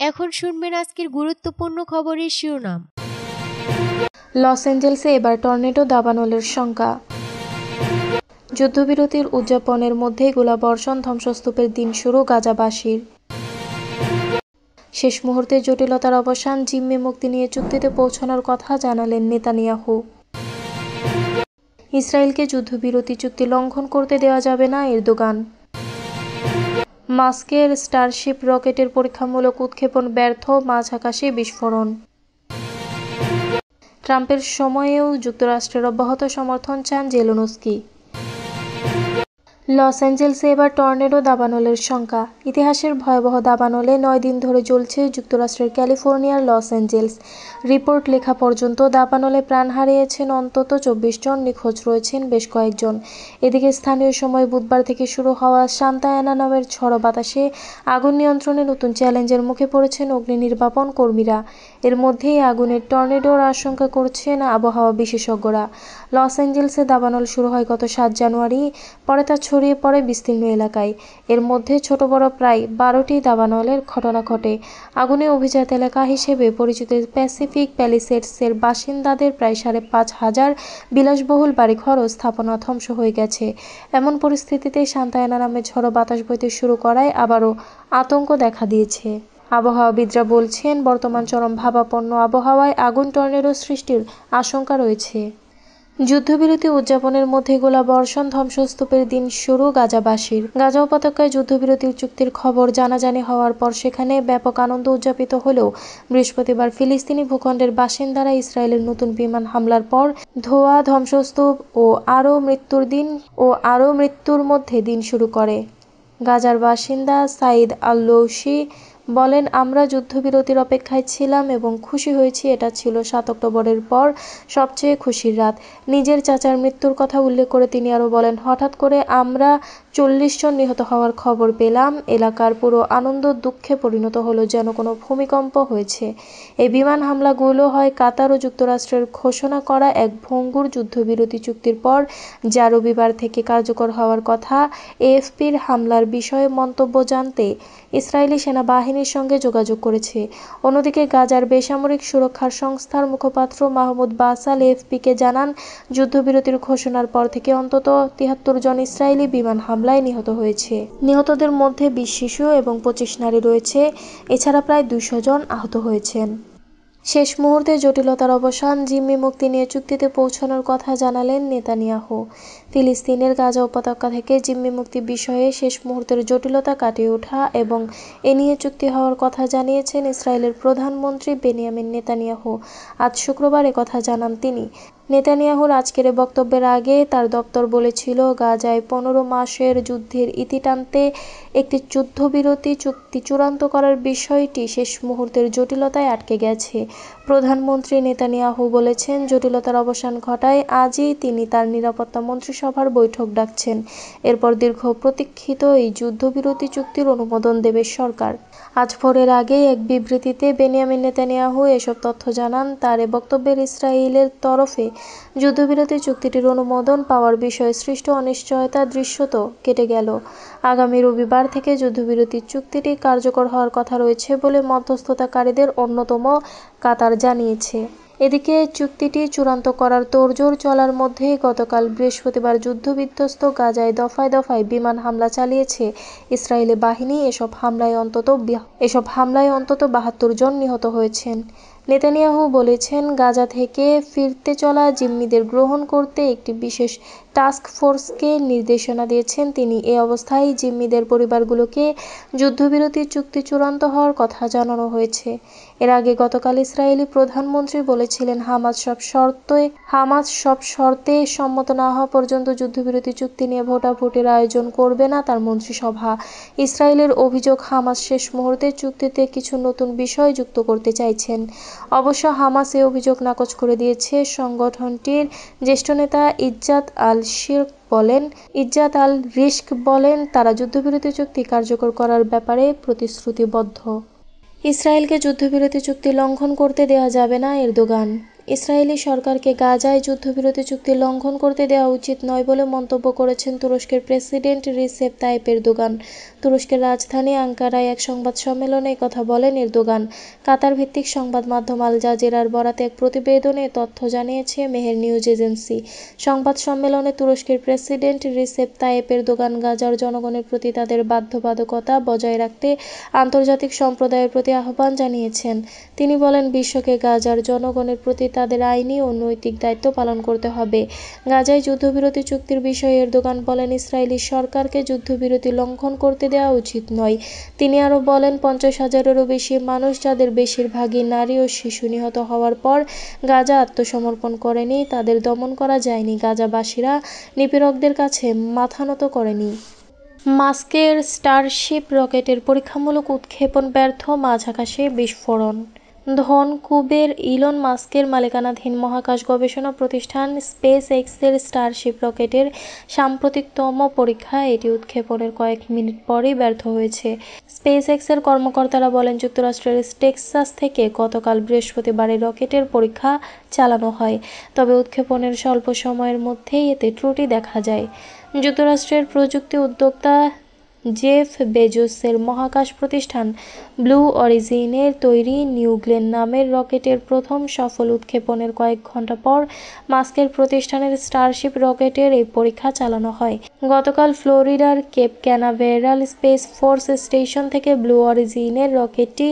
এখন শুনবেন আজকের গুরুত্বপূর্ণ খবরের শিরোনাম। লস অ্যাঞ্জেলসে এবার টর্নেডো দাবানলের শঙ্কা। যুদ্ধবিরতির উদযাপনের মধ্যেই গোলাবর্ষণ, ধ্বংসস্তূপের দিন শুরু গাজাবাসীর। শেষ মুহূর্তে জটিলতার অবসান, জিম্মি মুক্তি নিয়ে চুক্তিতে পৌঁছানোর কথা জানালেন নেতানিয়াহু। ইসরায়েলকে যুদ্ধবিরতি চুক্তি লঙ্ঘন করতে দেওয়া যাবে না এরদোগান। মাস্কের স্টারশিপ রকেটের পরীক্ষামূলক উৎক্ষেপণ ব্যর্থ, মাঝ আকাশে বিস্ফোরণ। ট্রাম্পের সময়েও যুক্তরাষ্ট্রের অব্যাহত সমর্থন চান জেলেনস্কি। লস অ্যাঞ্জেলসে এবার টর্নেডো দাবানলের শঙ্কা। ইতিহাসের ভয়াবহ দাবানলে 9 দিন ধরে জ্বলছে যুক্তরাষ্ট্রের ক্যালিফোর্নিয়ার লস অ্যাঞ্জেলস। রিপোর্ট লেখা পর্যন্ত দাবানলে প্রাণ হারিয়েছেন অন্তত 24 জন, নিখোঁজ রয়েছেন বেশ কয়েকজন। এদিকে স্থানীয় সময় বুধবার থেকে শুরু হওয়া সান্তা অ্যানা নামের ঝড়ো বাতাসে আগুন নিয়ন্ত্রণে নতুন চ্যালেঞ্জের মুখে পড়েছেন অগ্নি নির্বাপন কর্মীরা। এর মধ্যেই আগুনের টর্নেডোর আশঙ্কা করছেন আবহাওয়া বিশেষজ্ঞরা। লস অ্যাঞ্জেলসে দাবানল শুরু হয় গত 7 জানুয়ারি, পরে তা ছড়িয়ে পড়ে বিস্তীর্ণ এলাকায়। এর মধ্যে ছোট বড় প্রায় 12টি দাবানলের ঘটনা ঘটে। আগুনে অভিজাত এলাকা হিসেবে পরিচিত প্যাসিফিক প্যালিসেডসের বাসিন্দাদের প্রায় 5,500 বিলাসবহুল বাড়িঘর ও স্থাপনা ধ্বংস হয়ে গেছে। এমন পরিস্থিতিতে সান্তা অ্যানা নামে ঝড়ো বাতাস বইতে শুরু করায় আবারও আতঙ্ক দেখা দিয়েছে। আবহাওয়াবিদরা বলছেন, বর্তমান চরম ভাবাপন্ন আবহাওয়ায় আগুন টর্নেডো সৃষ্টির আশঙ্কা রয়েছে। যুদ্ধবিরতি উদযাপনের মধ্যে গোলাবর্ষণ, ধ্বংসস্তূপের দিন শুরু গাজাবাসীর। গাজা উপত্যকায় যুদ্ধবিরতির চুক্তির খবর জানাজানি হওয়ার পর সেখানে ব্যাপক আনন্দ উদযাপিত হলেও বৃহস্পতিবার ফিলিস্তিনি ভূখণ্ডের বাসিন্দারা ইসরায়েলের নতুন বিমান হামলার পর ধোঁয়া, ধ্বংসস্তূপ ও আরও মৃত্যুর মধ্যে দিন শুরু করে। গাজার বাসিন্দা সাইদ আল-লৌশি বলেন, আমরা যুদ্ধবিরতির অপেক্ষায় ছিলাম এবং খুশি হয়েছি। এটা ছিল 7 অক্টোবরের পর সবচেয়ে খুশির রাত। নিজের চাচার মৃত্যুর কথা উল্লেখ করে তিনি আরও বলেন, হঠাৎ করে আমরা 40 জন নিহত হওয়ার খবর পেলাম। এলাকার পুরো আনন্দ দুঃখে পরিণত হলো, যেন কোনো ভূমিকম্প হয়েছে। এই বিমান হামলাগুলো হয় কাতার ও যুক্তরাষ্ট্রের ঘোষণা করা এক ভঙ্গুর যুদ্ধবিরতি চুক্তির পর, যা রবিবার থেকে কার্যকর হওয়ার কথা। এএফপির হামলার বিষয়ে মন্তব্য জানতে ইসরায়েলি সেনাবাহিনীর সঙ্গে যোগাযোগ করেছে। অন্যদিকে গাজার বেসামরিক সুরক্ষার সংস্থার মুখপাত্র মাহমুদ বাসাল এএফপিকে জানান, যুদ্ধবিরতির ঘোষণার পর থেকে অন্তত 73 জন ইসরায়েলি বিমান হামলায় নিহত হয়েছে। নিহতদের মধ্যে 20 শিশু এবং 25 নারী রয়েছে। এছাড়া প্রায় 200 জন আহত হয়েছেন। শেষ মুহূর্তে জটিলতার অবসান, জিম্মি মুক্তি নিয়ে চুক্তিতে পৌঁছানোর কথা জানালেন নেতানিয়াহু। ফিলিস্তিনের গাজা উপত্যকা থেকে জিম্মি মুক্তি বিষয়ে শেষ মুহূর্তের জটিলতা কাটিয়ে ওঠা এবং এ নিয়ে চুক্তি হওয়ার কথা জানিয়েছেন ইসরায়েলের প্রধানমন্ত্রী বেনিয়ামিন নেতানিয়াহু। আজ শুক্রবার একথা জানান তিনি। নেতানিয়াহুর আজকের বক্তব্যের আগে তার দপ্তর বলেছিল, গাজায় 15 মাসের যুদ্ধের ইতি টানতে একটি যুদ্ধবিরতি চুক্তি চূড়ান্ত করার বিষয়টি শেষ মুহূর্তের জটিলতায় আটকে গেছে। প্রধানমন্ত্রী নেতানিয়াহু বলেছেন, জটিলতার অবসান ঘটায় আজই তিনি তার নিরাপত্তা মন্ত্রিসভার বৈঠক ডাকছেন। এরপর দীর্ঘ প্রতীক্ষিত এই যুদ্ধবিরতি চুক্তির অনুমোদন দেবে সরকার। আজ ভোরের আগেই এক বিবৃতিতে বেনিয়ামিন নেতানিয়াহু এসব তথ্য জানান। তার এ বক্তব্যের ইসরায়েলের তরফে যুদ্ধবিরতি চুক্তিটির অনুমোদন পাওয়ার বিষয়ে সৃষ্ট অনিশ্চয়তা দৃশ্যত কেটে গেল। আগামী রবিবার থেকে যুদ্ধবিরতি চুক্তিটি কার্যকর হওয়ার কথা রয়েছে বলে মধ্যস্থতাকারীদের অন্যতম কাতার জানিয়েছে। এদিকে চুক্তিটি চূড়ান্ত করার তোড়জোড় চলার মধ্যেই গতকাল বৃহস্পতিবার যুদ্ধবিধ্বস্ত গাজায় দফায় দফায় বিমান হামলা চালিয়েছে ইসরায়েলি বাহিনী। এসব হামলায় অন্তত 72 জন নিহত হয়েছেন। নেতানিয়াহু বলেছেন, গাজা থেকে ফিরতে চলা জিম্মিদের গ্রহণ করতে একটি বিশেষ টাস্ক ফোর্সকে নির্দেশনা দিয়েছেন তিনি। এ অবস্থায় জিম্মিদের পরিবারগুলোকে যুদ্ধবিরতি চুক্তি চূড়ান্ত হওয়ার কথা জানানো হয়েছে। এর আগে গতকাল ইসরায়েলি প্রধানমন্ত্রী বলেছিলেন, হামাস সব শর্তে সম্মত না হওয়া পর্যন্ত যুদ্ধবিরতি চুক্তি নিয়ে ভোটাভুটির আয়োজন করবে না তার মন্ত্রিসভা। ইসরায়েলের অভিযোগ, হামাস শেষ মুহূর্তে চুক্তিতে কিছু নতুন বিষয় যুক্ত করতে চাইছেন। অবশ্য হামাস এ অভিযোগ নাকচ করে দিয়েছে। সংগঠনটির জ্যেষ্ঠ নেতা ইজ্জাত আল রিস্ক বলেন, তারা যুদ্ধবিরতি চুক্তি কার্যকর করার ব্যাপারে প্রতিশ্রুতিবদ্ধ। ইসরায়েলকে যুদ্ধবিরতি চুক্তি লঙ্ঘন করতে দেওয়া যাবে না এরদোগান। ইসরায়েলি সরকারকে গাজায় যুদ্ধবিরতি চুক্তি লঙ্ঘন করতে দেওয়া উচিত নয় বলে মন্তব্য করেছেন তুরস্কের প্রেসিডেন্ট রিসেপ তাইপ এরদোগান। তুরস্কের রাজধানী আঙ্কারায় এক সংবাদ সম্মেলনে কথা বলেন এরদোগান। কাতার ভিত্তিক সংবাদ মাধ্যম আল জাজিরার বরাতে এক প্রতিবেদনে তথ্য জানিয়েছে মেহের নিউজ এজেন্সি। সংবাদ সম্মেলনে তুরস্কের প্রেসিডেন্ট রিসেপ তাইপ এরদোগান গাজার জনগণের প্রতি তাদের বাধ্যবাধকতা বজায় রাখতে আন্তর্জাতিক সম্প্রদায়ের প্রতি আহ্বান জানিয়েছেন। তিনি বলেন, বিশ্বকে গাজার জনগণের প্রতি তাদের আইনি ও নৈতিক দায়িত্ব পালন করতে হবে। গাজায় যুদ্ধবিরতি চুক্তির বিষয়ে এরদোগান বলেন, ইসরায়েলি সরকারকে যুদ্ধবিরতি লঙ্ঘন করতে দেওয়া উচিত নয়। তিনি আরও বলেন, 50,000-এরও বেশি মানুষ, যাদের বেশিরভাগই নারী ও শিশু, নিহত হওয়ার পর গাজা আত্মসমর্পণ করেনি, তাদের দমন করা যায়নি, গাজাবাসীরা নিপীড়কদের কাছে মাথা নত করেনি। মাস্কের স্টারশিপ রকেটের পরীক্ষামূলক উৎক্ষেপণ ব্যর্থ, মাঝ আকাশে বিস্ফোরণ। ধনকুবের ইলন মাস্কের মালিকানাধীন মহাকাশ গবেষণা প্রতিষ্ঠান স্পেস এক্সের স্টারশিপ রকেটের সাম্প্রতিকতম পরীক্ষা এটি উৎক্ষেপণের কয়েক মিনিট পরেই ব্যর্থ হয়েছে। স্পেস এক্সের কর্মকর্তারা বলেন, যুক্তরাষ্ট্রের টেক্সাস থেকে গতকাল বৃহস্পতিবার এই রকেটের পরীক্ষা চালানো হয়, তবে উৎক্ষেপণের স্বল্প সময়ের মধ্যেই এতে ত্রুটি দেখা যায়। যুক্তরাষ্ট্রের প্রযুক্তি উদ্যোক্তা জেফ বেজোসের মহাকাশ প্রতিষ্ঠান ব্লু অরিজিনের তৈরি নিউ গ্লেন নামের রকেটের প্রথম সফল উৎক্ষেপণের কয়েক ঘণ্টা পর মাস্কের প্রতিষ্ঠানের স্টারশিপ রকেটের এই পরীক্ষা চালানো হয়। গতকাল ফ্লোরিডার Cape Canaveral Space Force Station থেকে ব্লু অরিজিনের রকেটটি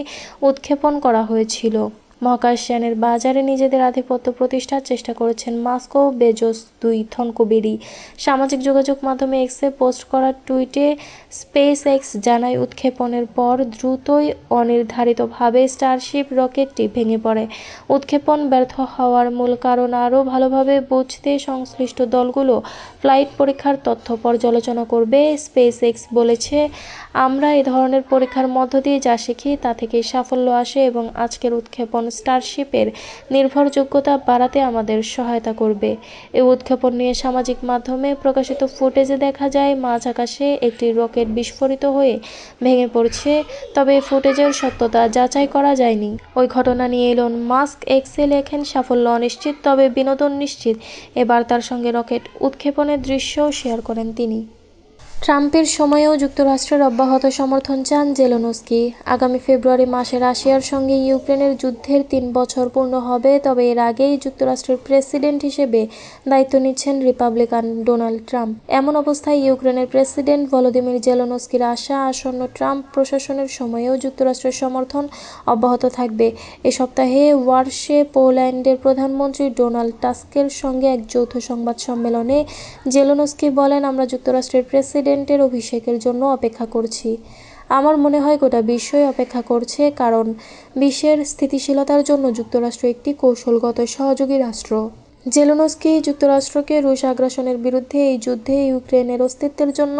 উৎক্ষেপণ করা হয়েছিল। মহাকাশযানের বাজারে নিজেদের আধিপত্য প্রতিষ্ঠার চেষ্টা করেছেন মাস্ক ও বেজোস, দুই ধনকুবেরই। সামাজিক যোগাযোগ মাধ্যমে এক্সে পোস্ট করা টুইটে স্পেস এক্স জানায়, উৎক্ষেপণের পর দ্রুতই অনির্ধারিতভাবে স্টারশিপ রকেটটি ভেঙে পড়ে। উৎক্ষেপণ ব্যর্থ হওয়ার মূল কারণ আরও ভালোভাবে বুঝতে সংশ্লিষ্ট দলগুলো ফ্লাইট পরীক্ষার তথ্য পর্যালোচনা করবে। স্পেস এক্স বলেছে, আমরা এ ধরনের পরীক্ষার মধ্য দিয়ে যা শিখি তা থেকেই সাফল্য আসে এবং আজকের উৎক্ষেপণ স্টারশিপের নির্ভরযোগ্যতা বাড়াতে আমাদের সহায়তা করবে। এই উৎক্ষেপণ নিয়ে সামাজিক মাধ্যমে প্রকাশিত ফুটেজে দেখা যায়, মাঝ আকাশে একটি রকেট বিস্ফোরিত হয়ে ভেঙে পড়ছে, তবে এই ফুটেজের সত্যতা যাচাই করা যায়নি। ওই ঘটনা নিয়ে ইলন মাস্ক এক্সে লেখেন, সাফল্য অনিশ্চিত তবে বিনোদন নিশ্চিত। এবার তার সঙ্গে রকেট উৎক্ষেপণের দৃশ্যও শেয়ার করেন তিনি। ট্রাম্পের সময়েও যুক্তরাষ্ট্রের অব্যাহত সমর্থন চান জেলেনস্কি। আগামী ফেব্রুয়ারি মাসে রাশিয়ার সঙ্গে ইউক্রেনের যুদ্ধের 3 বছর পূর্ণ হবে, তবে এর আগেই যুক্তরাষ্ট্রের প্রেসিডেন্ট হিসেবে দায়িত্ব নিচ্ছেন রিপাবলিকান ডোনাল্ড ট্রাম্প। এমন অবস্থায় ইউক্রেনের প্রেসিডেন্ট ভলোদিমির জেলেনস্কির আশা, আসন্ন ট্রাম্প প্রশাসনের সময়েও যুক্তরাষ্ট্রের সমর্থন অব্যাহত থাকবে। এ সপ্তাহে ওয়ারশে পোল্যান্ডের প্রধানমন্ত্রী ডোনাল্ড টাস্কের সঙ্গে এক যৌথ সংবাদ সম্মেলনে জেলেনস্কি বলেন, আমরা যুক্তরাষ্ট্রের প্রেসিডেন্টের অভিষেকের জন্য অপেক্ষা করছি। আমার মনে হয় গোটা বিশ্বই অপেক্ষা করছে, কারণ বিশ্বের স্থিতিশীলতার জন্য যুক্তরাষ্ট্র একটি কৌশলগত সহযোগী রাষ্ট্র। জেলেনস্কি যুক্তরাষ্ট্রকে রুশ আগ্রাসনের বিরুদ্ধে এই যুদ্ধে ইউক্রেনের অস্তিত্বের জন্য